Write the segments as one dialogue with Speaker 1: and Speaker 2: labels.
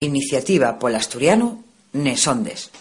Speaker 1: Iniciativa pola Asturiano, nes Ondes.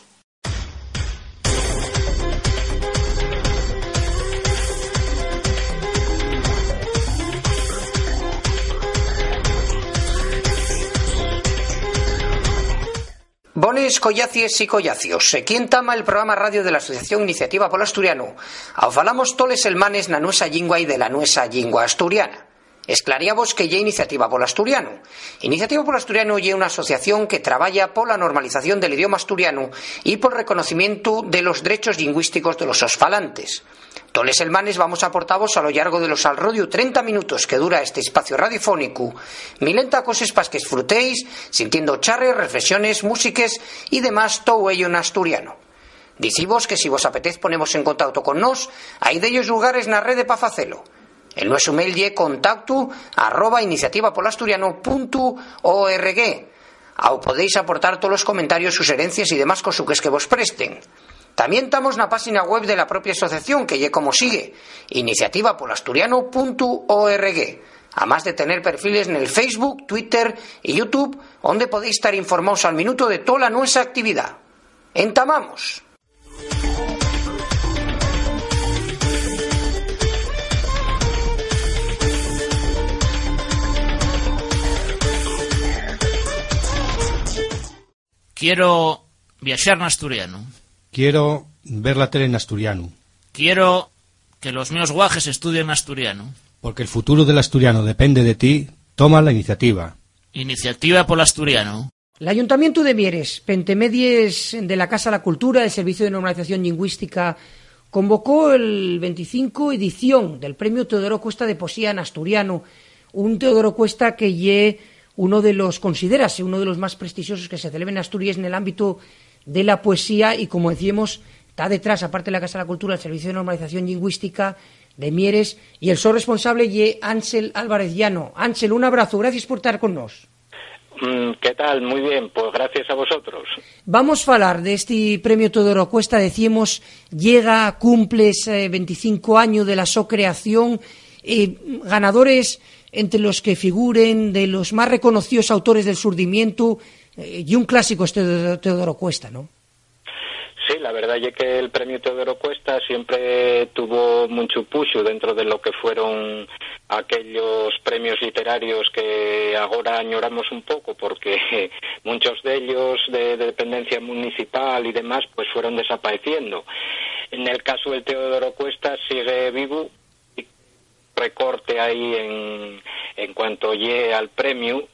Speaker 2: Bones collacies y collacios, quien tama el programa radio de la Asociación Iniciativa Polo Asturiano. Ao falamos toles elmanes na nuesa lingua e de la nuesa lingua asturiana. Esclaríamos que lle Iniciativa Polo Asturiano. Iniciativa Polo Asturiano lle unha asociación que traballa pola normalización del idioma asturiano e por reconocimiento de los derechos lingüísticos de los falantes. Toles elmanes vamos a aportaros a lo largo de los alrodio 30 minutos que dura este espacio radiofónico, milenta cosas pas que disfrutéis, sintiendo charres, reflexiones, músiques y demás todo ello en asturiano. Dicimos que si vos apetez ponemos en contacto con nos, hay de ellos lugares na rede pa facelo. El nuestro mail lle contacto@iniciativapolasturiano.org. Ao podéis aportar todos los comentarios, sugerencias y demás cosuques que vos presten. También estamos na página web de la propia asociación, que lle como sigue, iniciativapolasturiano.org, además de tener perfiles en el Facebook, Twitter y YouTube, donde podéis estar informados al minuto de toda la nuestra actividad. ¡Entamamos!
Speaker 3: Quiero viaxar en asturiano.
Speaker 4: Quiero ver la tele en asturiano.
Speaker 3: Quiero que los meus guajes estudien en asturiano.
Speaker 4: Porque el futuro del asturiano depende de ti, toma la iniciativa.
Speaker 3: Iniciativa Polo Asturiano.
Speaker 5: El Ayuntamiento de Mieres, pentemedies de la Casa de la Cultura, del Servicio de Normalización Lingüística, convocó el 25 edición del Premio Teodoro Cuesta de Poesía en Asturiano, un Teodoro Cuesta que considerase uno de los más prestigiosos que se celebran en Asturias en el ámbito de la poesía, y como decíamos, está detrás, aparte de la Casa de la Cultura, el Servicio de Normalización Lingüística de Mieres, y el su responsable ye Ángel Álvarez Llano. Ángel, un abrazo, gracias por estar con nos.
Speaker 6: ¿Qué tal? Muy bien, pues gracias a vosotros.
Speaker 5: Vamos a hablar de este premio Teodoro Cuesta. Decíamos, cumple ese 25 años de la su creación, ganadores entre los que figuren de los más reconocidos autores del Surdimiento, y un clásico este Teodoro Cuesta, ¿no?
Speaker 6: Sí, la verdad es que el premio Teodoro Cuesta siempre tuvo mucho puxo dentro de lo que fueron aquellos premios literarios que ahora añoramos un poco, porque muchos de ellos de dependencia municipal y demás pues fueron desapareciendo. En el caso del Teodoro Cuesta sigue vivo, recorte ahí en cuanto llegue al premio,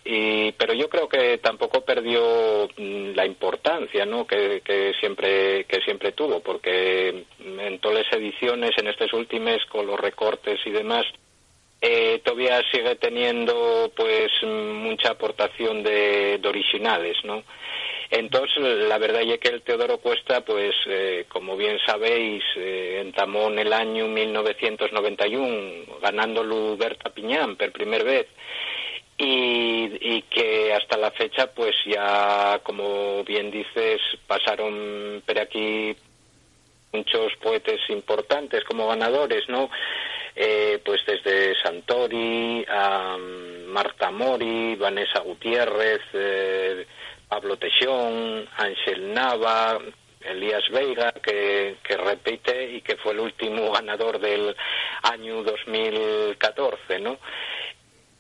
Speaker 6: pero yo creo que tampoco perdió la importancia, ¿no? que siempre tuvo, porque en todas las ediciones, en estas últimas, con los recortes y demás, todavía sigue teniendo pues mucha aportación de originales, ¿no? Entonces, la verdad es que el Teodoro Cuesta, pues, como bien sabéis, entamó en el año 1991, ganándolo Berta Piñán por primera vez, y que hasta la fecha, pues ya, como bien dices, pasaron por aquí muchos poetas importantes como ganadores, ¿no? Pues desde Santori a Marta Mori, Vanessa Gutiérrez, Pablo Teixón, Ángel Nava, Elías Veiga, que repite y que fue el último ganador del año 2014, ¿no?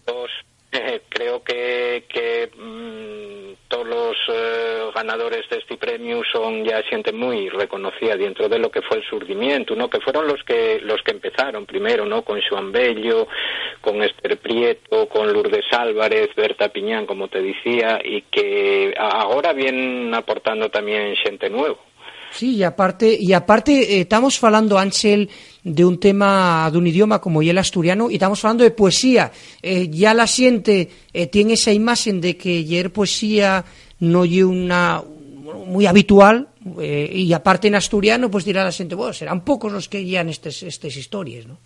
Speaker 6: Entonces, creo que todos los ganadores de este premio son ya gente muy reconocida dentro de lo que fue el Surdimiento, ¿no? Que fueron los que empezaron primero, ¿no? Con Joan Bello, con Esther Prieto, con Lourdes Álvarez, Berta Piñán, como te decía, y que ahora vienen aportando también gente nuevo.
Speaker 5: Sí, y aparte estamos falando, Ángel, de un tema, de un idioma como el asturiano, y estamos hablando de poesía. Ya la xente tiene esa imagen de que leer poesía no es una muy habitual, y aparte en asturiano, pues dirá la xente, bueno, serán pocos los que llegan estas historias, ¿no?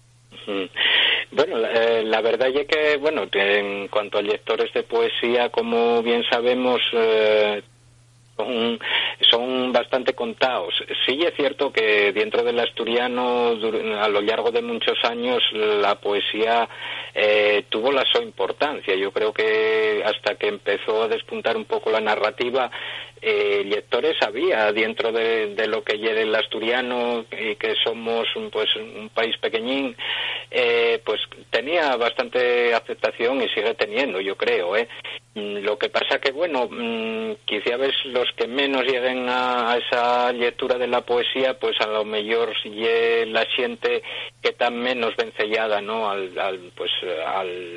Speaker 6: Bueno, la verdad es que, bueno, en cuanto a lectores de poesía, como bien sabemos, son bastante contados. Sí es cierto que dentro del asturiano, a lo largo de muchos años, la poesía tuvo la su importancia. Yo creo que hasta que empezó a despuntar un poco la narrativa, lectores había dentro de lo que es el asturiano, y que somos pues un país pequeñín, pues tenía bastante aceptación y sigue teniendo, yo creo. Lo que pasa que, bueno, quizá ves los que menos lleguen a esa lectura de la poesía, pues a lo mejor la gente que está menos vencellada, ¿no?, al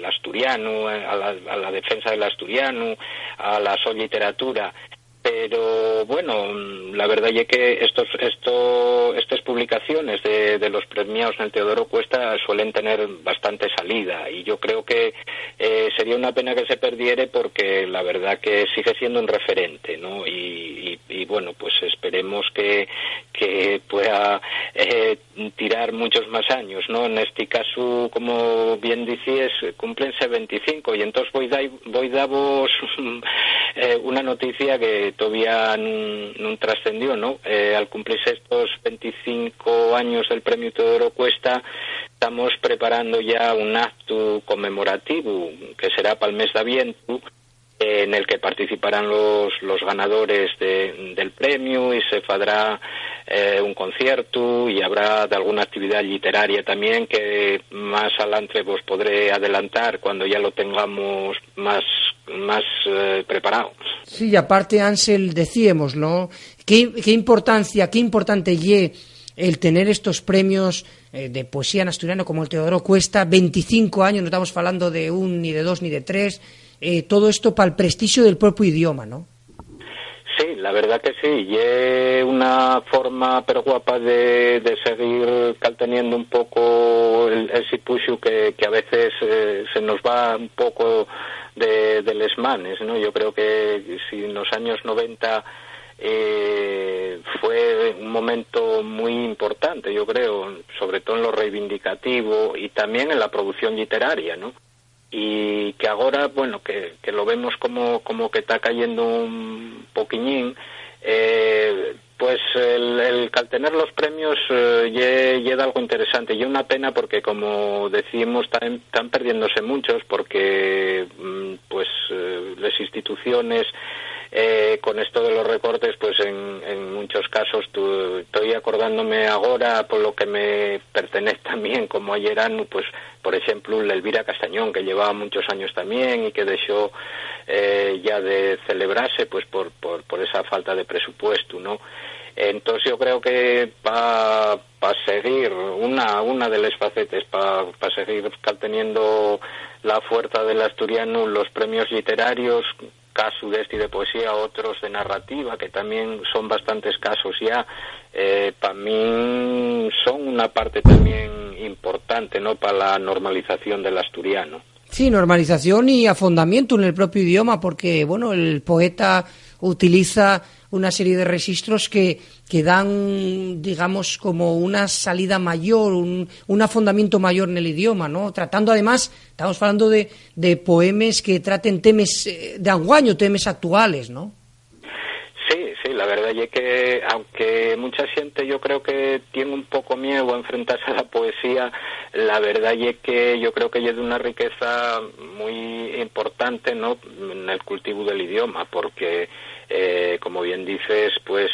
Speaker 6: asturiano, a la defensa del asturiano, a la su literatura. Pero bueno, la verdad es que estas publicaciones de los premiados en el Teodoro Cuesta suelen tener bastante salida, y yo creo que sería una pena que se perdiere, porque la verdad que sigue siendo un referente, ¿no? Y bueno, pues esperemos que pueda tirar muchos más años, ¿no? En este caso, como bien decías, cúmplense 25, y entonces voy daros una noticia que todavía no trascendió, ¿no? Al cumplirse estos 25 años del Premio Teodoro Cuesta, estamos preparando ya un acto conmemorativo que será para el mes de aviento, en el que participarán los ganadores del premio, y se fará un concierto, y habrá de alguna actividad literaria también, que más adelante vos podré adelantar cuando ya lo tengamos más preparado.
Speaker 5: Sí, y aparte, Ansel, decíamos, ¿no?, qué importante el tener estos premios de poesía en asturiano como el Teodoro Cuesta, 25 años, no estamos hablando de un, ni de dos, ni de tres, todo esto para el prestigio del propio idioma, ¿no?
Speaker 6: Sí, la verdad que sí, y es una forma pero guapa de seguir teniendo un poco el sipuxo que a veces se nos va un poco de les manes, ¿no? Yo creo que si en los años 90 fue un momento muy importante, yo creo, sobre todo en lo reivindicativo y también en la producción literaria, ¿no? Y que ahora, bueno, que lo vemos como que está cayendo un poquillín, pues el tener los premios llega algo interesante, y una pena porque, como decimos, están perdiéndose muchos, porque pues las instituciones, con esto de los recortes, pues en muchos casos estoy acordándome ahora, por lo que me pertenece también como ayerano, pues por ejemplo la Elvira Castañón, que llevaba muchos años también y que dejó ya de celebrarse pues por esa falta de presupuesto, ¿no? Entonces yo creo que para seguir una de las facetas, para seguir teniendo la fuerza del asturiano, los premios literarios, caso de este de poesía, otros de narrativa, que también son bastantes casos ya, para mí son una parte también importante, ¿no?, para la normalización del asturiano.
Speaker 5: Sí, normalización y afondamiento en el propio idioma, porque, bueno, el poeta utiliza una serie de registros que dan, digamos, como una salida mayor, un afondamiento mayor en el idioma, ¿no? Tratando, además, estamos hablando de poemas que traten temas de anguaño, temas actuales, ¿no?
Speaker 6: Sí, la verdad es que, aunque mucha gente yo creo que tiene un poco miedo a enfrentarse a la poesía, la verdad es que yo creo que es de una riqueza muy importante, ¿no?, en el cultivo del idioma, porque como bien dices, pues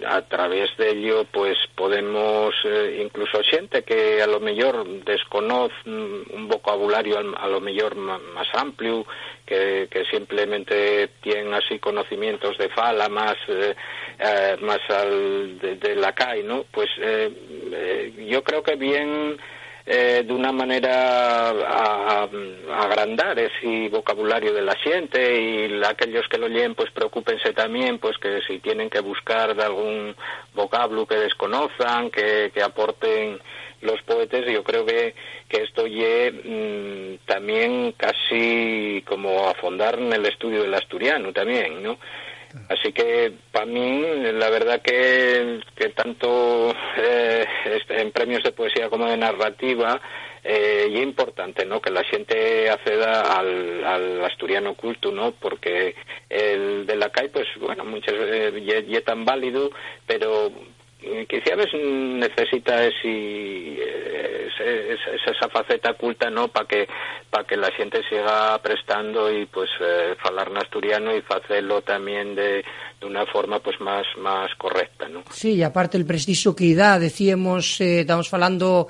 Speaker 6: a través de ello pues podemos, incluso gente que a lo mejor desconoce un vocabulario a lo mejor más amplio, que simplemente tienen así conocimientos de fala más de la CAI, ¿no? Pues yo creo que bien de una manera a agrandar ese vocabulario de la gente, y aquellos que lo leen pues preocúpense también pues que si tienen que buscar de algún vocablo que desconozcan, que aporten los poetas. Yo creo que esto también casi como afondar en el estudio del asturiano también, ¿no? Así que para mí la verdad que tanto en premios de poesía como de narrativa y é importante, ¿no?, que la xente acceda al asturiano culto, ¿no?, porque el de la CAI, pues, bueno, muchas veces é tan válido, pero quizá a veces necesita esa faceta culta, ¿no?, para que la xente siga prestando y, pues, falar en asturiano y facelo también de una forma, pues, más correcta, ¿no?
Speaker 5: Sí, y aparte el prestigio que dá, decíamos, estamos falando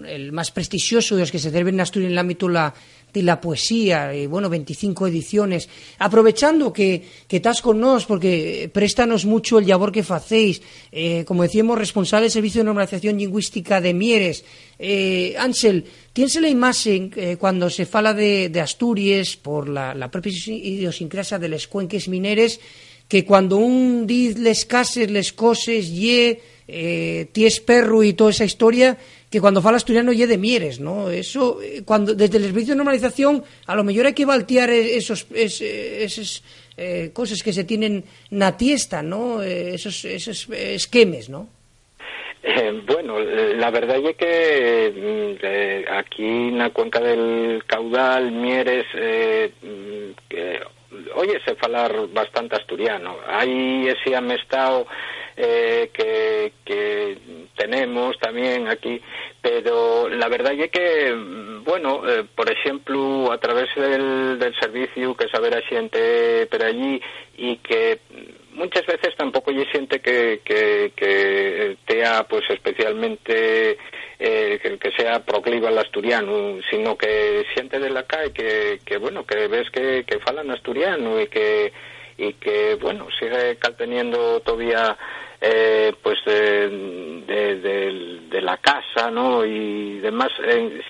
Speaker 5: el más prestigioso de los que se celebran en Asturias en el ámbito de la poesía, y bueno, 25 ediciones. Aprovechando que estás con nos, porque préstanos mucho el labor que facéis, como decíamos, responsable del Servicio de Normalización Lingüística de Mieres. Ángel, tienes la imagen cuando se fala de Asturias por la propia idiosincrasia de les cuenques mineres, que cuando un diz les cases, les coses, ties perro y toda esa historia, que cuando fala asturiano ye de Mieres, ¿no? Eso, cuando desde el servicio de normalización, a lo mejor hay que valtear esas cosas que se tienen na tiesta, ¿no? Esos esquemes, ¿no?
Speaker 6: Bueno, la verdad es que aquí en la cuenca del Caudal, Mieres, óyese falar bastante asturiano. Hay ese amestado que tenemos también aquí, pero la verdad es que, bueno, por ejemplo, a través del servicio que saber a xente por allí, y que muchas veces tampouco lle xente que tea, pues, especialmente que sea proclive al asturiano, sino que xente de la CAE que bueno, que ves que falan asturiano y que bueno, sigue teniendo todavía pues de la casa, ¿no?, y demás,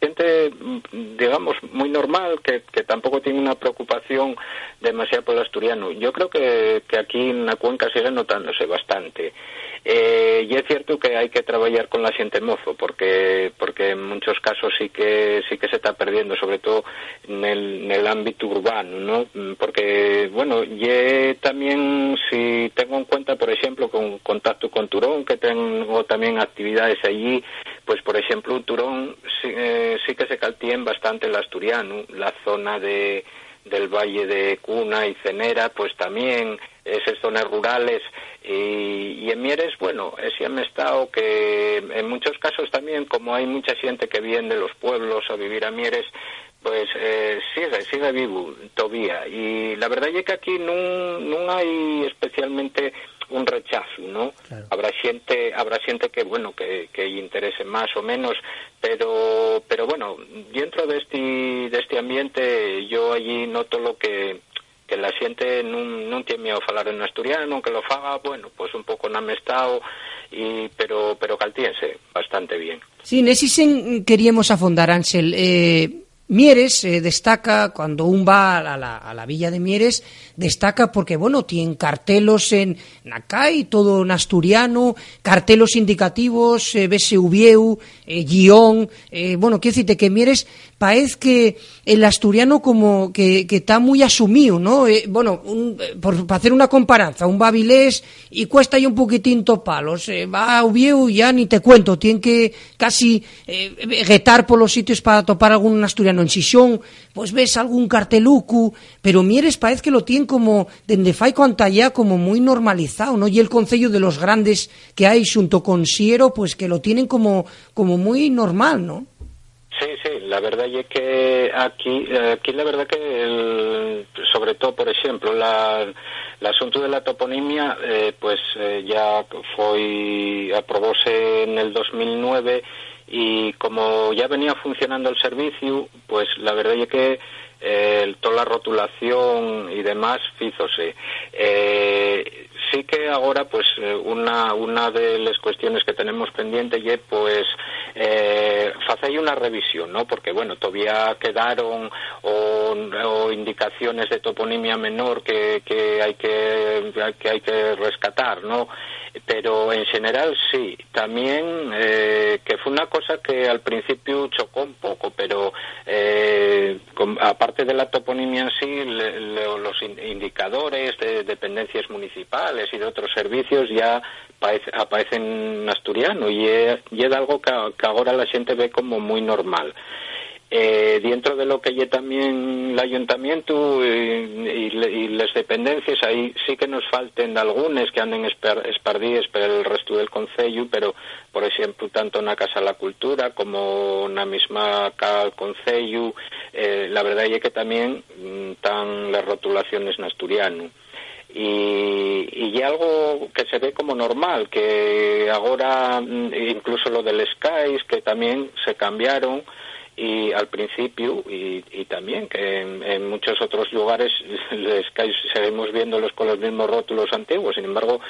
Speaker 6: gente, digamos, muy normal, que tampoco tiene una preocupación demasiado por el asturiano. Yo creo que aquí en la cuenca sigue notándose bastante. Y es cierto que hay que trabajar con la xente mozo, porque en muchos casos sí que se está perdiendo, sobre todo en el ámbito urbano, ¿no? Porque, bueno, yo también, si tengo en cuenta, por ejemplo, con contacto con Turón, que tengo también actividades allí, pues, por ejemplo, Turón sí que se caltíen bastante el asturiano, la zona del Valle de Cuna y Cenera, pues también esas zonas rurales, y en Mieres, bueno, ese amestado que en muchos casos también, como hay mucha gente que viene de los pueblos a vivir a Mieres, pues sigue vivo todavía, y la verdad es que aquí no hay especialmente un rechazo, ¿no? Claro. Habrá gente que, bueno, que interese más o menos, pero bueno, dentro de este ambiente yo allí noto lo que la xente non tiene miedo a falar en asturiano, que lo faga, bueno, pues un pouco namestado, pero caltíense bastante bien.
Speaker 5: Sí, nesi queríamos afondar, Ángel. Mieres destaca, cuando un va a la villa de Mieres, destaca porque, bueno, tienen cartelos en Nacay, todo en asturiano, cartelos indicativos, BSVieu, guión, bueno, quiero decirte que Mieres parece que el asturiano como que está muy asumido, ¿no? Bueno, para hacer una comparanza, un va a Vilés y cuesta ya un poquitín topalos, va a Uvieu y ya ni te cuento, tienen que casi guetar por los sitios para topar algún asturiano. En Xixón, pues ves algún cartelucu, pero Mieres parece que lo tienen como, dende fai conta ya, como muy normalizado, ¿no? Y el concello de los grandes que hay junto con Siero, pues que lo tienen como muy normal, ¿no?
Speaker 6: Sí, la verdad es que aquí la verdad que sobre todo, por ejemplo, el asunto de la toponimia, pues ya aprobóse en el 2009, y como ya venía funcionando el servicio, pues la verdad es que toda la rotulación y demás fízose. Sí que ahora, pues, una de las cuestiones que tenemos pendiente es, pues, hacer una revisión, ¿no? Porque, bueno, todavía quedaron o indicaciones de toponimia menor que hay que rescatar, ¿no? Pero en general sí. También que fue una cosa que al principio chocó un poco, pero aparte de la toponimia en sí, los indicadores de dependencias municipales y de otros servicios ya aparecen en asturiano, y es algo que que agora la xente ve como moi normal. Dentro de lo que lle tamén l'ayuntamiento e les dependencias, aí sí que nos falten algunes que anden espardíes pel resto del concello, pero, por exemplo, tanto na Casa da Cultura como na mesma Cal Concello, la verdade é que tamén están las rotulaciones en asturiano. Y é algo que se ve como normal, que agora incluso lo del Skies, que tamén se cambiaron, y al principio y también que en muchos otros lugares seguimos viéndolos con los mismos rótulos antiguos. Sin embargo,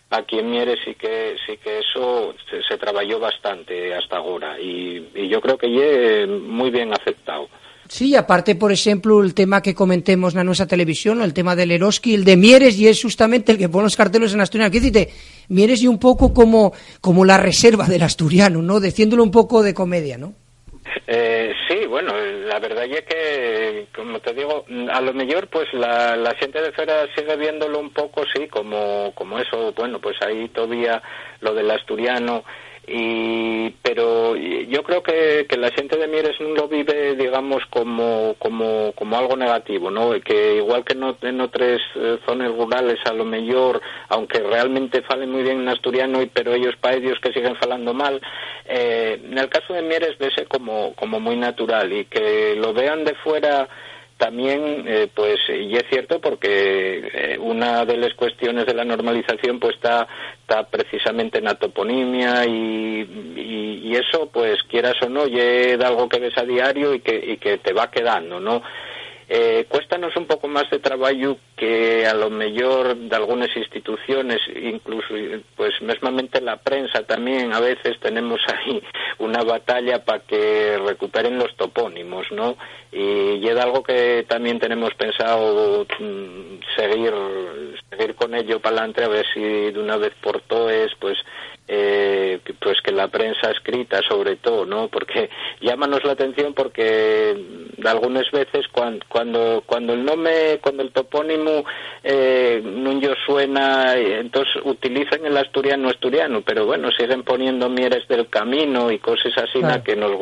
Speaker 6: aquí en Mieres sí que eso se trabajó bastante hasta ahora y yo creo que es muy bien aceptado.
Speaker 5: Sí, aparte, por ejemplo, el tema que comentemos en nuestra televisión, el tema del Eroski, el de Mieres, y es justamente el que pone los carteles en asturiano. ¿Qué dices? Mieres y un poco como la reserva del asturiano, ¿no? Diciéndolo un poco de comedia, ¿no?
Speaker 6: Sí, bueno, la verdad es que, como te digo, a lo mejor pues la gente de fuera sigue viéndolo un poco, sí, como eso, bueno, pues ahí todavía lo del asturiano, pero yo creo que la gente de Mieres no lo vive, digamos, como algo negativo, ¿no? Que igual que en otras zonas rurales, a lo mejor, aunque realmente falen muy bien en asturiano, pero ellos para ellos que siguen falando mal, en el caso de Mieres vese como muy natural, y que lo vean de fuera también, pues, y es cierto, porque una de las cuestiones de la normalización pues está precisamente en la toponimia, y eso, pues, quieras o no, es algo que ves a diario y que te va quedando, ¿no? Cuéstanos un poco más de trabajo que a lo mejor de algunas instituciones, incluso pues mesmamente la prensa también, a veces tenemos ahí una batalla para que recuperen los topónimos, ¿no? Y es algo que también tenemos pensado seguir con ello para adelante, a ver si de una vez por todas pues que la prensa escrita sobre todo, ¿no? Porque llámanos la atención, porque algunas veces cuando el topónimo no yo suena, entonces utilizan el asturiano, pero bueno, siguen poniendo Mieres del Camino y cosas así, claro, que nos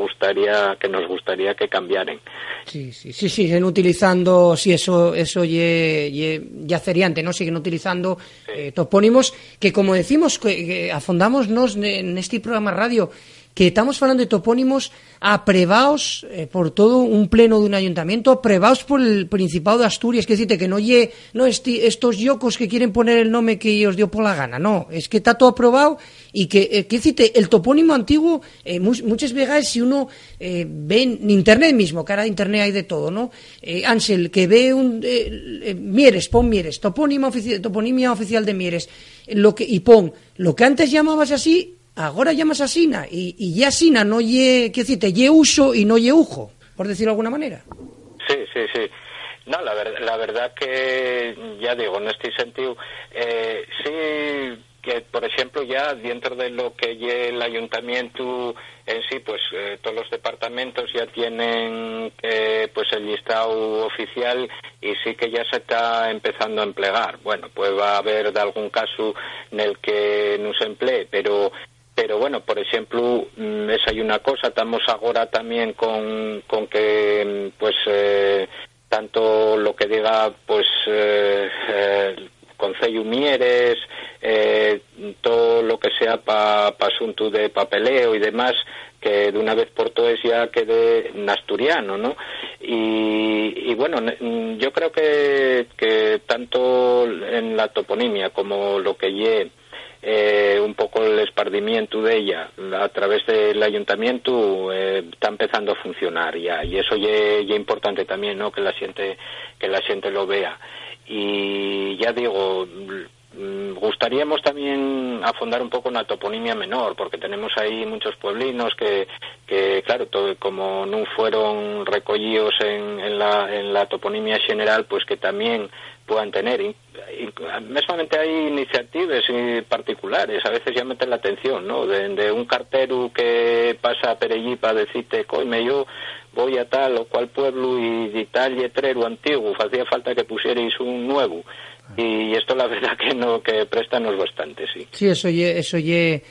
Speaker 6: gustaría que cambiaran.
Speaker 5: Sí, siguen utilizando, sí, eso ya ceriante, ¿no? Siguen utilizando topónimos que, como decimos, que afondámonos en este programa radio, que estamos hablando de topónimos aprobados por todo un pleno de un ayuntamiento, aprobados por el Principado de Asturias, que decirte que no estos yocos que quieren poner el nombre que os dio por la gana, no, es que está todo aprobado, y que decirte, el topónimo antiguo, muchas veces si uno ve en internet mismo, que ahora de internet hay de todo, ¿no? Ángel, que ve Mieres, pon Mieres, toponimia oficial de Mieres, pon lo que antes llamabas así, ahora llamas asina, y ya asina no lle, ¿qué decirte? Lle uso y no lle ujo, por decirlo de alguna manera.
Speaker 6: Sí. No, la verdad que, ya digo, en este sentido, sí que, por ejemplo, ya dentro de lo que lle el ayuntamiento en sí, pues todos los departamentos ya tienen pues el listado oficial, y sí que ya se está empezando a emplear. Bueno, pues va a haber de algún caso en el que no se emplee, pero bueno, por ejemplo, esa hay una cosa. Estamos ahora también con que pues tanto lo que diga pues Concello Mieres, todo lo que sea para asunto de papeleo y demás, que de una vez por todas ya quede en asturiano, ¿no? Y bueno, yo creo que tanto en la toponimia como lo que un poco el espardimiento de ella a través del ayuntamiento está empezando a funcionar ya, y eso ya importante también, ¿no? Que la gente lo vea. Y ya digo, gustaríamos también afondar un poco en la toponimia menor, porque tenemos ahí muchos pueblinos que claro, como no fueron recogidos en la toponimia general, pues que también puedan tener. Mesmamente hay iniciativas particulares, a veces llaman la atención, ¿no? De un cartero que pasa por allí para decirte, coime, yo voy a tal o cual pueblo y tal letrero antiguo, hacía falta que pusierais un nuevo. Y esto la verdad que préstanos bastante, sí.
Speaker 5: Sí, eso ye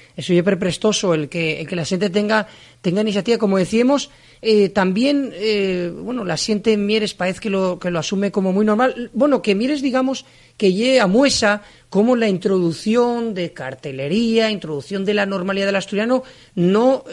Speaker 5: preprestoso el que la xente tenga iniciativa, como decíamos. También, la xente en Mieres parece que lo asume como muy normal. Bueno, que Mieres, digamos, que lle amuesa como la introducción de cartelería, introducción de la normalidad del asturiano, no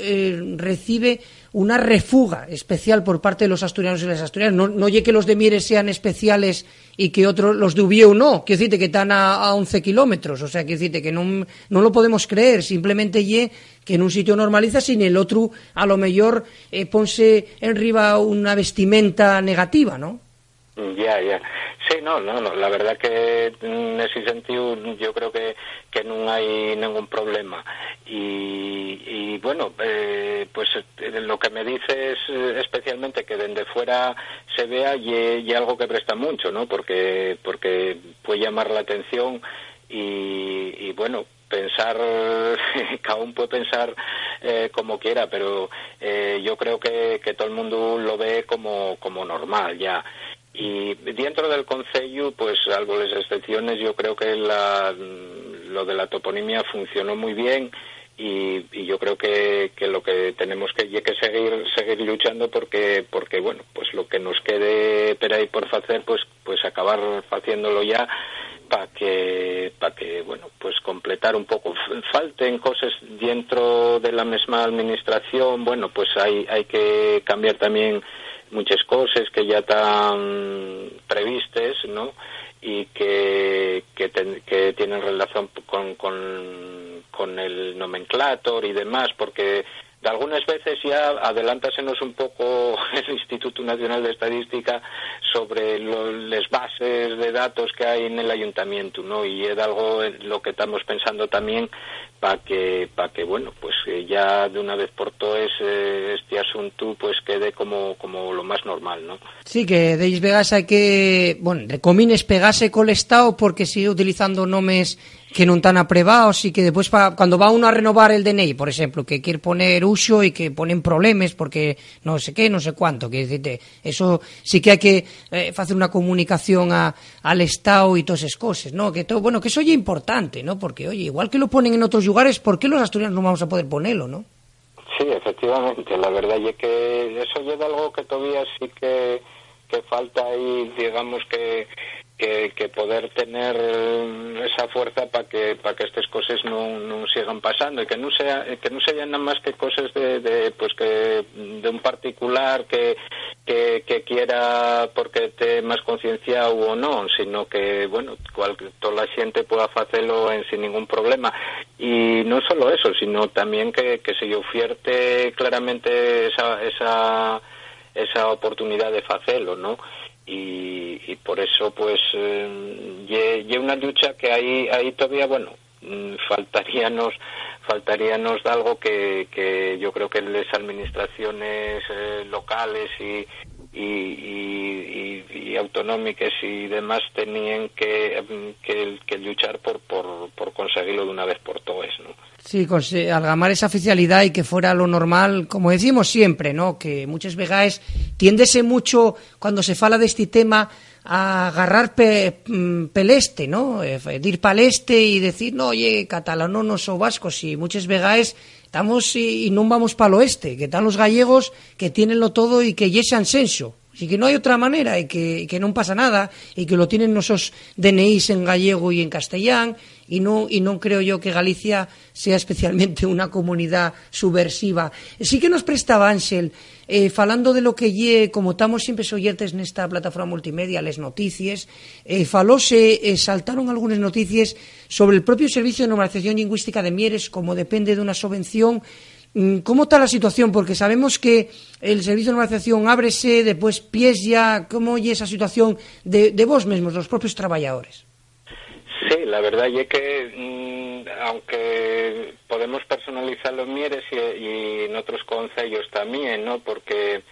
Speaker 5: recibe una refuga especial por parte de los asturianos y las asturianas. No lle que los de Mieres sean especiales y que otros, los de Ubieu no, quiero decirte que están a 11 kilómetros, o sea, quiero decirte que no lo podemos creer, simplemente lle que en un sitio normaliza, sin el otro a lo mejor ponse en riba una vestimenta negativa, ¿no?
Speaker 6: Ya. Sí, no, la verdad que en ese sentido yo creo que no hay ningún problema. Y bueno, pues lo que me dices especialmente que desde fuera se vea y algo que presta mucho, ¿no? Porque puede llamar la atención y bueno, pensar, cada uno puede pensar como quiera, pero yo creo que todo el mundo lo ve como normal ya. Y dentro del concello, pues salvo las excepciones, yo creo que lo de la toponimia funcionó muy bien y yo creo que lo que tenemos que seguir luchando porque bueno, pues lo que nos quede por ahí por hacer, pues acabar haciéndolo ya para que bueno, pues completar un poco. Falten cosas dentro de la misma administración, bueno, pues hay que cambiar también muchas cosas que ya están previstas, ¿no? Y que tienen relación con el nomenclator y demás, porque de algunas veces ya adelántasenos un poco el Instituto Nacional de Estadística sobre las bases de datos que hay en el ayuntamiento, ¿no? Y es algo en lo que estamos pensando también para que bueno, pues ya de una vez por todas este asunto pues quede como lo más normal, ¿no?
Speaker 5: Sí, que deis vegas hai que, bueno, recomines pegase col Estado porque sigue utilizando nomes que non están aprobados y que después cuando va uno a renovar el DNI, por ejemplo, que quiere poner uso y que ponen problemas porque no sé qué, no sé cuánto, que decirte, eso sí que hay que hacer una comunicación al Estado y todas esas cosas, ¿no? Que todo, bueno, que eso ya es importante, ¿no? Porque, oye, igual que lo ponen en otros lugares, ¿por qué los asturianos no vamos a poder ponerlo, no?
Speaker 6: Sí, efectivamente, la verdad es que eso lleva algo que todavía sí que falta ahí, digamos que poder tener esa fuerza para que estas cosas no sigan pasando y que no sean nada más que cosas de un particular que quiera porque esté más concienciado o no, sino que bueno, toda la gente pueda hacerlo sin ningún problema. Y no solo eso, sino también que se ofierte claramente esa oportunidad de hacerlo, ¿no? Y por eso pues y una lucha que ahí todavía, bueno, faltaríanos de algo que yo creo que las administraciones locales y autonómicas y demás tenían que luchar por conseguirlo de una vez por todas, ¿no?
Speaker 5: Sí, algamar esa oficialidad y que fuera lo normal, como decimos siempre, ¿no? Que muchas veces tiéndese mucho cuando se fala de este tema a agarrar peleste, ¿no? Ir paleste y decir, no, oye, catalanos o vascos, y muchas veces estamos y no vamos para el oeste, que están los gallegos que tienenlo todo y que yesan senso. Y que no hay otra manera y que no pasa nada y que lo tienen nuestros DNIs en gallego y en castellán y no creo yo que Galicia sea especialmente una comunidad subversiva. Sí que nos prestaba Ángel, falando de lo que lle, como estamos siempre oyentes nesta plataforma multimedia, les noticias, saltaron algunas noticias sobre el propio Servicio de Normalización Lingüística de Mieres, como depende de una subvención. ¿Cómo está la situación? Porque sabemos que el Servicio de Normalización ábrese, después pies ya. ¿Cómo es esa situación de vos mismos, los propios trabajadores?
Speaker 6: Sí, la verdad es que aunque podemos personalizarlo en Mieres y en otros concellos también, ¿no? Porque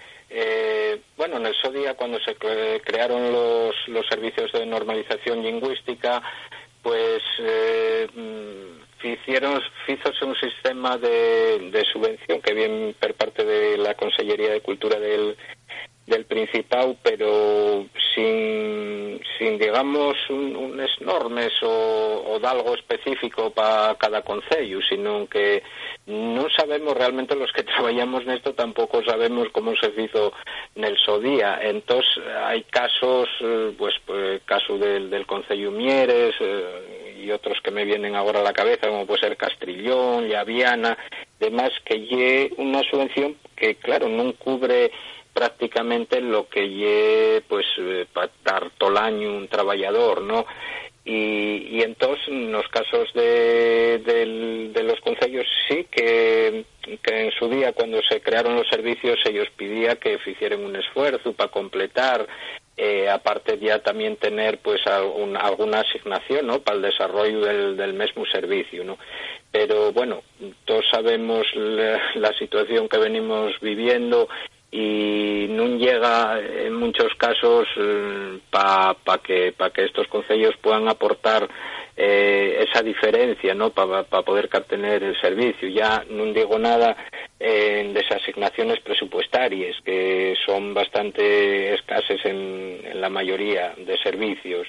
Speaker 6: bueno, en el SODIA cuando se crearon los servicios de normalización lingüística, pues hízose un sistema de subvención que viene por parte de la Consellería de Cultura del del Principado, pero sin digamos, unes normes o de algo específico para cada concello, sino que non sabemos realmente, los que traballamos nesto tampouco sabemos como se fizo nel so día. Entón, hai casos, caso del Concello Mieres, e outros que me vienen agora a la cabeza, como puede ser Castrillón, Llaviana, demás, que lle unha subvención que, claro, non cubre prácticamente lo que lle para dar todo el año un traballador, ¿no? Y entonces, nos casos de los concellos, sí que en su día, cuando se crearon los servicios, ellos pedían que hicieran un esfuerzo para completar, aparte ya también tener alguna asignación, ¿no?, para el desarrollo del mismo servicio, ¿no? Pero bueno, todos sabemos la situación que venimos viviendo, y non llega en muchos casos para que estos concellos puedan aportar esa diferencia, ¿no?, para poder tener el servicio. Ya non digo nada de esas asignaciones presupuestarias, que son bastante escasas en la mayoría de servicios.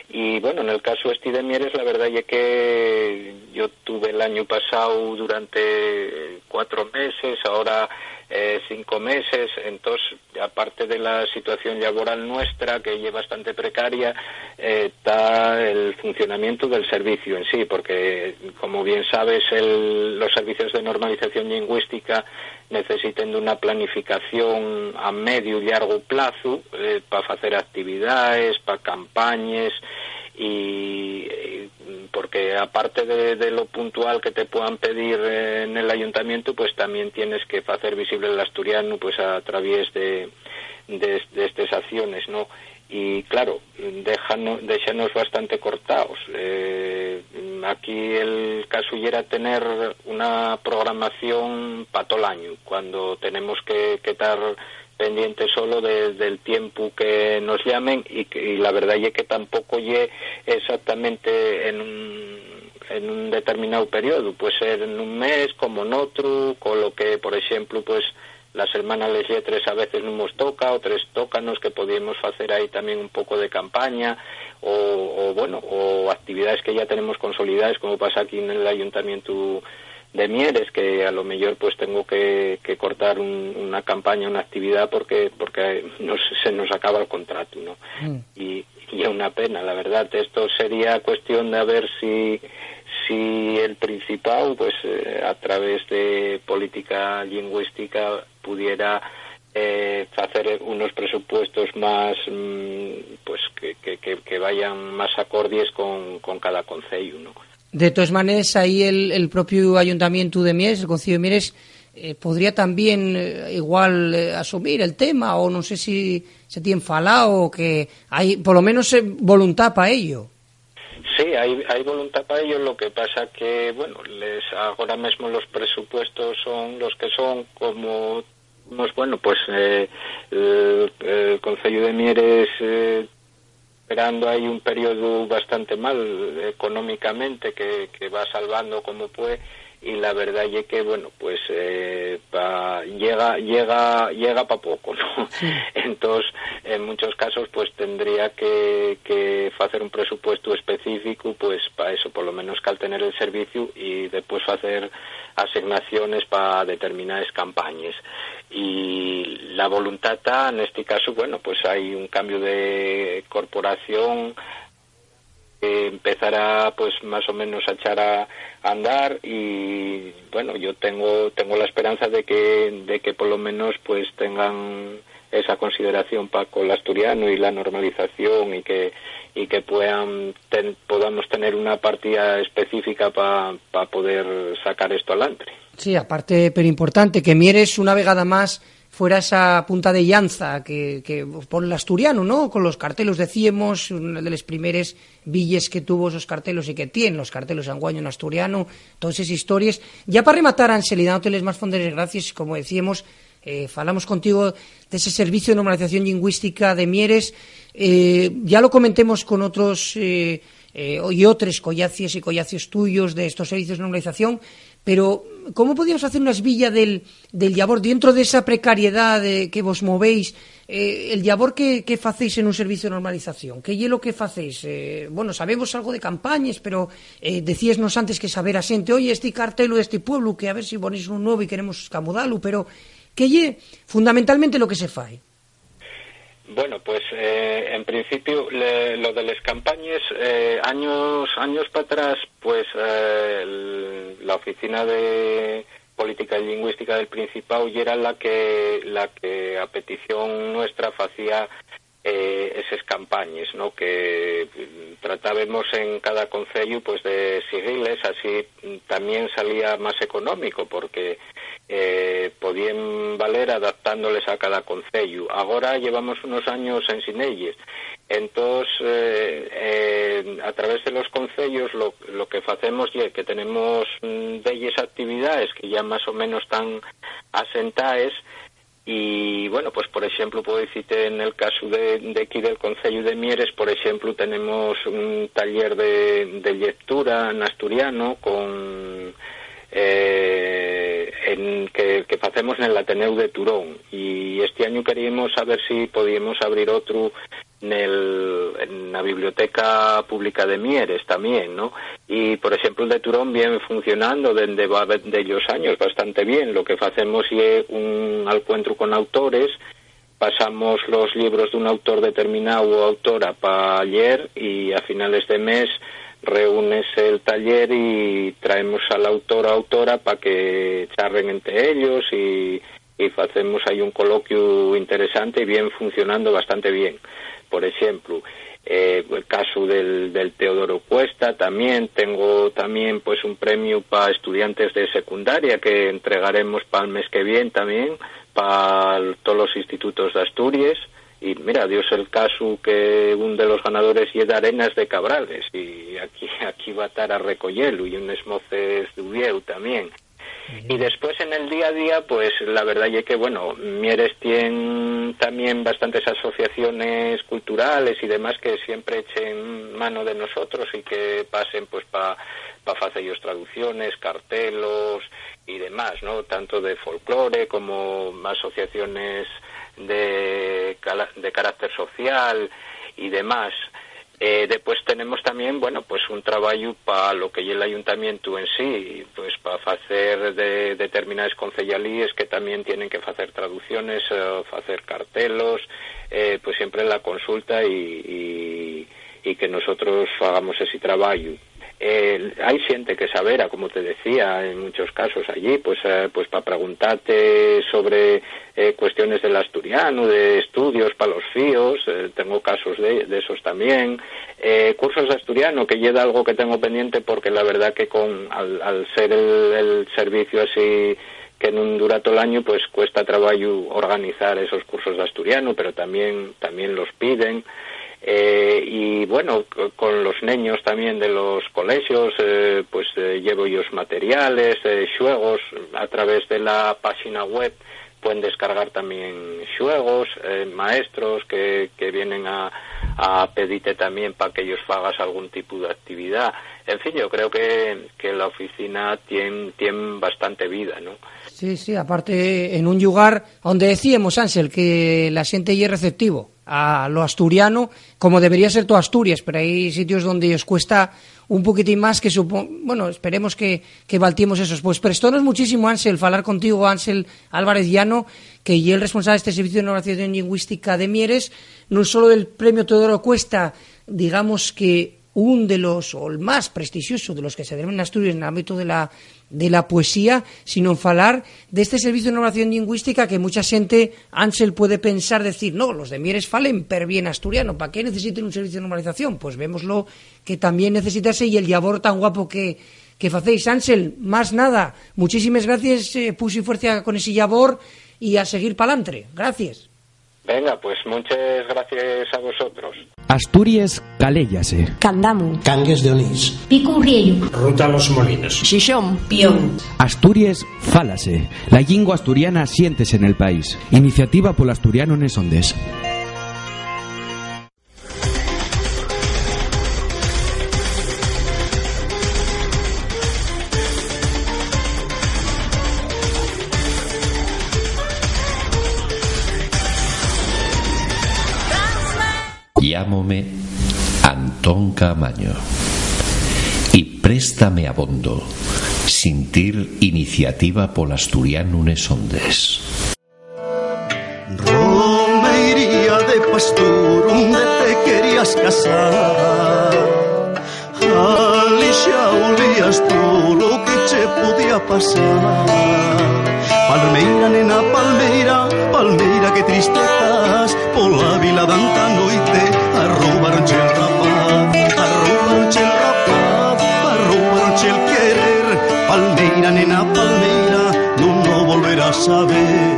Speaker 6: Y bueno, en el caso de Mieres, la verdad es que yo tuve el año pasado durante 4 meses, ahora 5 meses, entonces, aparte de la situación laboral nuestra, que es bastante precaria, está el funcionamiento del servicio en sí, porque, como bien sabes, los servicios de normalización lingüística necesitan de una planificación a medio y largo plazo para hacer actividades, para campañas, y porque aparte de lo puntual que te puedan pedir en el ayuntamiento, pues también tienes que hacer visible el asturiano a través de estas acciones, ¿no? Y claro, déjanos bastante cortados. Aquí el caso era tener una programación para todo el año, cuando tenemos que estar pendiente solo del tiempo que nos llamen, y la verdad es que tampoco lle exactamente en un determinado periodo, puede ser en un mes como en otro, con lo que, por ejemplo, la semana les lle 3 a veces non nos toca, o 3 tócanos, que podíamos hacer ahí también un poco de campaña, o actividades que ya tenemos consolidadas, como pasa aquí en el Ayuntamiento de Mieres, que a lo mejor tengo que cortar una campaña, una actividad, porque se nos acaba el contrato, ¿no? Y es una pena, la verdad. Esto sería cuestión de ver si el Principado, a través de política lingüística, pudiera hacer unos presupuestos más que vayan más acordes con cada concello, ¿no?
Speaker 5: De todas maneras, ahí el propio Ayuntamiento de Mieres, el Concello de Mieres, podría también igual asumir el tema, o no sé si se tiene falado, que hay por lo menos voluntad para ello.
Speaker 6: Sí, hay voluntad para ello. Lo que pasa que, ahora mismo los presupuestos son los que son, como el Concello de Mieres esperando hay un periodo bastante mal económicamente, que va salvando como puede, y la verdad es que llega para poco, ¿no? Sí. Entonces, en muchos casos tendría que hacer un presupuesto específico para eso, por lo menos que al tener el servicio, y después hacer asignaciones para determinadas campañas. Y la voluntad está, en este caso, hay un cambio de corporación que empezará más o menos a echar a andar, y yo tengo la esperanza de que por lo menos tengan esa consideración con el asturiano y la normalización, y que podamos tener una partida específica para poder sacar esto adelante.
Speaker 5: Sí, aparte, pero importante, que Mieres una vegada más fuera esa punta de llanza que por el asturiano, ¿no? Con los cartelos, decíamos, una de las primeras villes que tuvo esos cartelos y que tienen los cartelos anguaño en asturiano, todas esas historias. Ya para rematar, Ansel, y dándoteles más fonderes gracias, como decíamos, falamos contigo de ese servicio de normalización lingüística de Mieres. Ya lo comentemos con otros y otros collacies y collacios tuyos de estos servicios de normalización, pero ¿cómo podíamos hacer una esvilla del llabor dentro de esa precariedad que vos movéis? El llabor que facéis en un servicio de normalización, ¿qué es lo que facéis? Bueno, sabemos algo de campañas, pero decíasnos antes que saber a xente, oye, este cartelo de este pueblo, que a ver si ponéis un nuevo y queremos camudalo, pero ¿qué es fundamentalmente lo que se fai?
Speaker 6: Bueno, pues en principio lo de las campañas, años para atrás, pues la oficina de política y lingüística del Principado y era la que a petición nuestra hacía esas campañas, ¿no? Que tratábamos en cada concello pues de seguirles, así también salía más económico porque podían valer adaptándoles a cada concello. Ahora llevamos unos años en sin ellos. Entonces, a través de los concellos lo que hacemos es que tenemos bellas actividades que ya más o menos están asentadas y, bueno, pues por ejemplo, puedo decirte en el caso de aquí del concello de Mieres, por ejemplo, tenemos un taller de lectura en asturiano con... que hacemos en el Ateneu de Turón y este año queríamos saber si podíamos abrir otro en la Biblioteca Pública de Mieres también, ¿no? Y por ejemplo el de Turón viene funcionando desde de ellos años bastante bien. Lo que hacemos es un encuentro con autores, pasamos los libros de un autor determinado o autora para leer y a finales de mes reúnes el taller y traemos al autor o autora para que charren entre ellos y hacemos ahí un coloquio interesante y bien funcionando bastante bien. Por ejemplo, el caso del Teodoro Cuesta también, tengo también pues un premio para estudiantes de secundaria que entregaremos para el mes que viene también, para todos los institutos de Asturias. Y mira, Dios el caso que uno de los ganadores es de Arenas de Cabrales y aquí va a estar a recollelo y unos moces de Uvieu también. Y después en el día a día, pues la verdad es que, bueno, Mieres tiene también bastantes asociaciones culturales y demás que siempre echen mano de nosotros y que pasen pues para hacer ellos traducciones, cartelos y demás, ¿no? Tanto de folclore como asociaciones de carácter social y demás. Después tenemos también, bueno, pues un trabajo para lo que es el ayuntamiento en sí, pues para hacer de determinadas concejales que también tienen que hacer traducciones, hacer cartelos, pues siempre la consulta y que nosotros hagamos ese trabajo. Hay gente que sabera, como te decía, en muchos casos allí, pues para preguntarte sobre cuestiones del asturiano, de estudios para los fíos, tengo casos de esos también, cursos de asturiano, que llega algo que tengo pendiente porque la verdad que al ser el servicio así que no dura todo el año, pues cuesta trabajo organizar esos cursos de asturiano, pero también los piden. Y bueno, con los niños también de los colegios, pues llevo ellos materiales, juegos, a través de la página web pueden descargar también juegos, maestros que vienen a pedirte también para que ellos hagas algún tipo de actividad. En fin, yo creo que la oficina tiene bastante vida, ¿no?
Speaker 5: Sí, aparte en un lugar donde decíamos, Ángel, que la xente es receptivo a lo asturiano, como debería ser todo Asturias, pero hay sitios donde os cuesta un poquitín más que bueno, esperemos que baltiemos esos. Pues prestónos muchísimo, Ángel, falar contigo, Ángel Álvarez Llano, que es el responsable de este servicio de normalización lingüística de Mieres, no solo del premio Teodoro Cuesta, digamos que un de los, o el más prestigioso de los que se deben en Asturias en el ámbito de la poesía, sino en falar de este servicio de normalización lingüística que mucha gente, Ángel, puede pensar, decir, no, los de Mieres falen per bien asturiano, ¿para qué necesiten un servicio de normalización? Pues vémoslo que también necesitase y el llabor tan guapo que facéis. Ángel, más nada, muchísimas gracias, puso y fuerza con ese llabor y a seguir pa'lantre. Gracias.
Speaker 6: Venga, pues muchas gracias a vosotros.
Speaker 7: Asturias caléllase.
Speaker 8: Candamu.
Speaker 9: Cangues de Onís.
Speaker 8: Pico Riello.
Speaker 9: Ruta Los Molinos.
Speaker 8: Xixón. Pión.
Speaker 7: Asturias fálase. La lingua asturiana siéntese en el país. Iniciativa polo asturiano nes Ondes.
Speaker 9: Chámome Antón Camaño y préstame abondo sentir iniciativa polo asturiano nes ondes.
Speaker 10: Romería de pastor onde te querías casar, ali xa olías todo o que che podía pasar. Palmeira, nena, palmeira, palmeira, que triste estás, pola vila danta noite arroubaronche el rapaz, arroubaronche el rapaz, arroubaronche el querer. Palmeira, nena, palmeira, non o volverás a ver.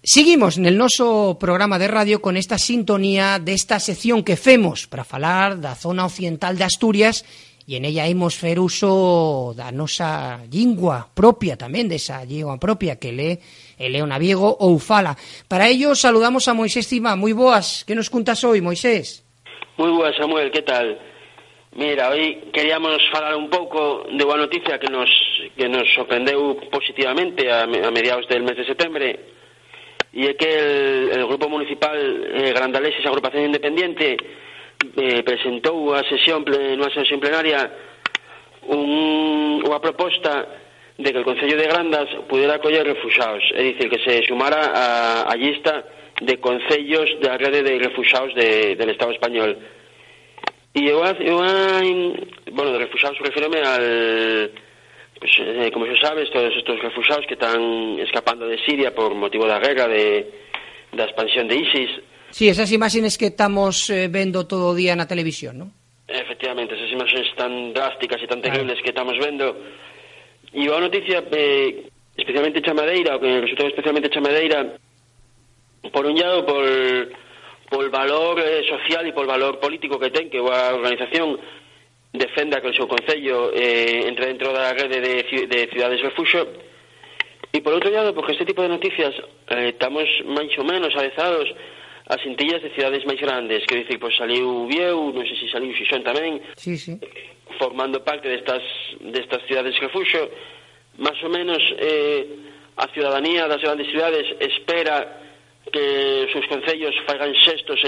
Speaker 5: Seguimos nel noso programa de radio con esta sintonía desta sección que femos para falar da zona occidental de Asturias, e en ella imos fer uso da nosa lingua propia tamén, desa lingua propia que lee Leonaviego ou fala. Para ello saludamos a Moisés Cima. Moi boas, que nos contas hoy, Moisés?
Speaker 11: Moi boas, Samuel, que tal? Mira, hoy queríamos falar un pouco de unha noticia que nos sorprendeu positivamente a mediados del mes de setembro, e é que el Grupo Municipal Grandaleses Agrupación Independiente presentou nunha sesión plenaria unha proposta de que o Concello de Grandas pudera acoller refuxados, é dicir, que se sumara a lista de concellos da rede de refuxados del Estado español. E de refuxados refírome al, pues, como se sabe, todos estos refuxados que están escapando de Siria por motivo da guerra, da expansión de ISIS.
Speaker 5: Sí, esas imágenes que estamos vendo todo o día na televisión, ¿no?
Speaker 11: Efectivamente, esas imágenes tan drásticas e tan terribles que estamos vendo. E a noticia, especialmente Chamadeira, o que resultou especialmente Chamadeira, por un lado, por valor social e por valor político que ten, que a organización defenda que o seu concello entre dentro da rede de cidades refuxo, e por outro lado, porque este tipo de noticias estamos máis ou menos avezados as cintillas de cidades máis grandes, que dicir, pois saliu Vieu, non sei se saliu Xixón tamén,
Speaker 5: sí.
Speaker 11: formando parte destas cidades refuxo. Más ou menos a ciudadanía das grandes cidades espera que os seus concellos faigan xestos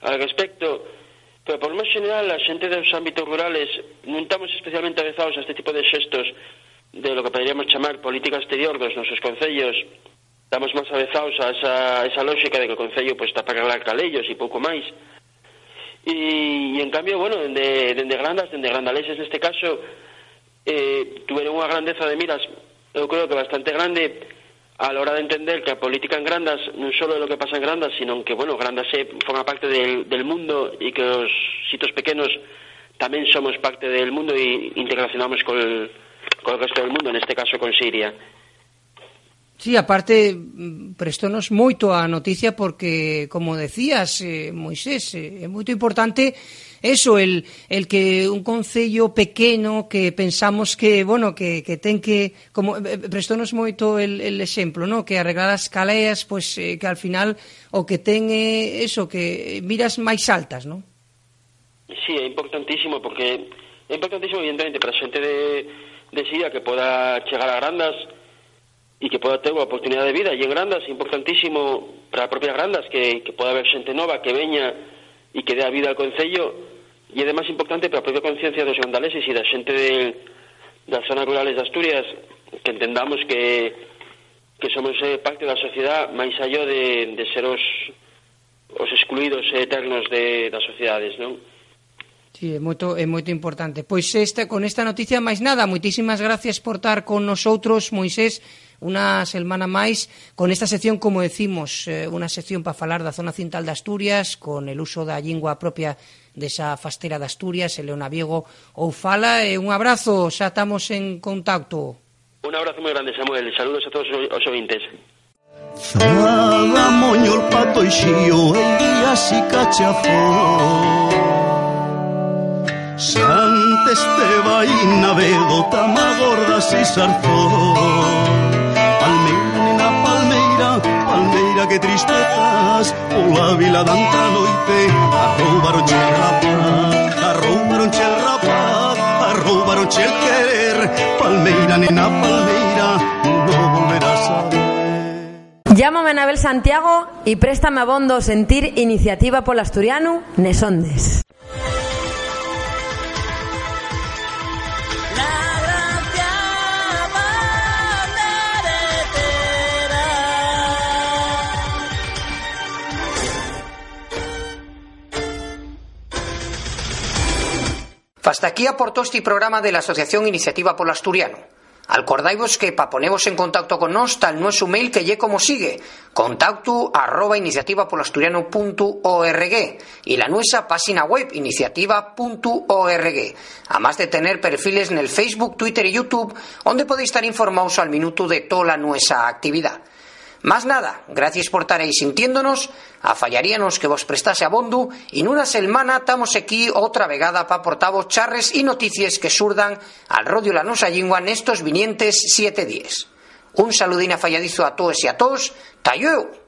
Speaker 11: al respecto, pero por máis general a xente dos ámbitos rurales non estamos especialmente avezados a este tipo de xestos de lo que poderíamos chamar política exterior dos nosos concellos. Estamos máis avezados a esa lógica de que o Concello pues, está para arreglar calellos e pouco máis. E en cambio, bueno, dende Grandaleses neste caso, tuveron unha grandeza de miras, eu creo que bastante grande, a la hora de entender que a política en Grandas non só é lo que pasa en Grandas, sino que, bueno, Grandas forma parte del mundo e que os sitios pequenos tamén somos parte del mundo e interrelacionamos con el resto del mundo, neste caso con Siria.
Speaker 5: Sí, aparte, prestónos moito a noticia porque, como decías, Moisés, é moito importante eso, el que un concello pequeno que pensamos que, bueno, que ten que, como prestónos moito el exemplo, ¿no? Que arreglar as caleas, pues que al final o que ten eso, que miras máis altas, ¿no?
Speaker 11: Sí, é importantísimo porque é importantísimo evidentemente para a xente de Siria que poda chegar a Grandas e que poda ter unha oportunidade de vida, e en Grandas é importantísimo para a propia Grandas que poda haber xente nova que veña e que dé a vida ao Concello, e é demais importante para a propia conciencia dos grandaleses e da xente das zonas rurales de Asturias, que entendamos que somos parte da sociedade máis allá de ser os excluídos eternos das sociedades, non?
Speaker 5: Sí, é moito importante. Pois con esta noticia máis nada, moitísimas gracias por estar con nosotros, Moisés, unha semana máis con esta sección, como decimos, unha sección para falar da zona occidental de Asturias, con el uso da lingua propia desa fastera de Asturias, el Leonaviego ou fala, e un abrazo, xa estamos en contacto.
Speaker 11: Un abrazo moi grande, Samuel, e saludos a todos os ouvintes.
Speaker 10: Fala moño el pato e xío e así cachafón, Sant Esteba y Navedo, Tamagordas y Sarzón. Palmeira, nena, palmeira, palmeira, que triste estás, pola vila danta noite arroubaronche el rapaz, arroubaronche el rapaz, arroubaronche el querer. Palmeira, nena, palmeira, no volverás a ver.
Speaker 12: Llámame a Anabel Santiago y préstame abondo sentir iniciativa polo asturiano nesondes.
Speaker 2: Hasta aquí aportó este programa de la Asociación Iniciativa polo Asturiano. Acordaivos que pa ponevos en contacto con nos tal nuestro mail que lle como sigue: contacto@iniciativapolasturiano.org y la nuestra página web iniciativa.org, además de tener perfiles en el Facebook, Twitter y YouTube, donde podéis estar informados al minuto de toda la nuestra actividad. Más nada, gracias por estar ahí sintiéndonos, afallaríanos que vos prestase abondo y en una semana estamos aquí otra vegada para aportaros charres y noticias que surdan al radio La Nosa Llingua en estos vinientes 7 días. Un saludín afalladizo a todos y a todos, ¡tayueu!